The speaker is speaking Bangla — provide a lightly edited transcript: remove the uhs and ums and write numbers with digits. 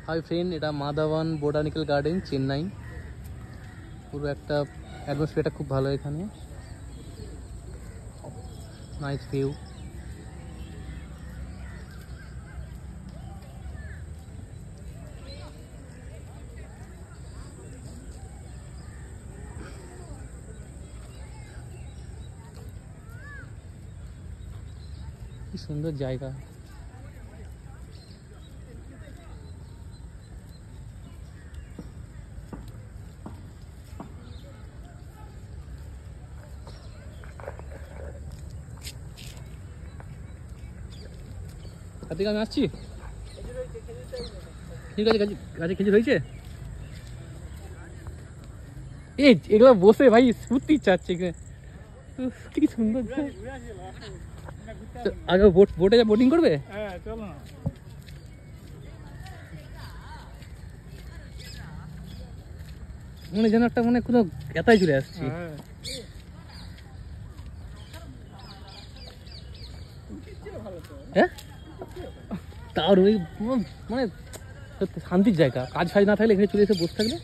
হাই ফ্রেন্ড, এটা মাধবন বোটানিক্যাল গার্ডেন, চেন্নাই। পুরো একটা অ্যাটমসফিয়ারটা খুব ভালো এখানে, নাইস ভিউ। কি সুন্দর জায়গা। কার্তিক, আমি আসছি। ঠিক আছে, গাছে খেজুর হয়েছে। এই এগুলো বসে ভাই ঘুরতে ইচ্ছা হচ্ছে এখানে, কি সুন্দর। আগে বোটে যা বোটিং করবে। মনে যেন একটা মানে কোনো এতাই চলে আসছি। হ্যাঁ, তার ওই মানে শান্তির জায়গা। কাজ ফাজ না থাকলে এখানে চলে এসে বসে থাকলে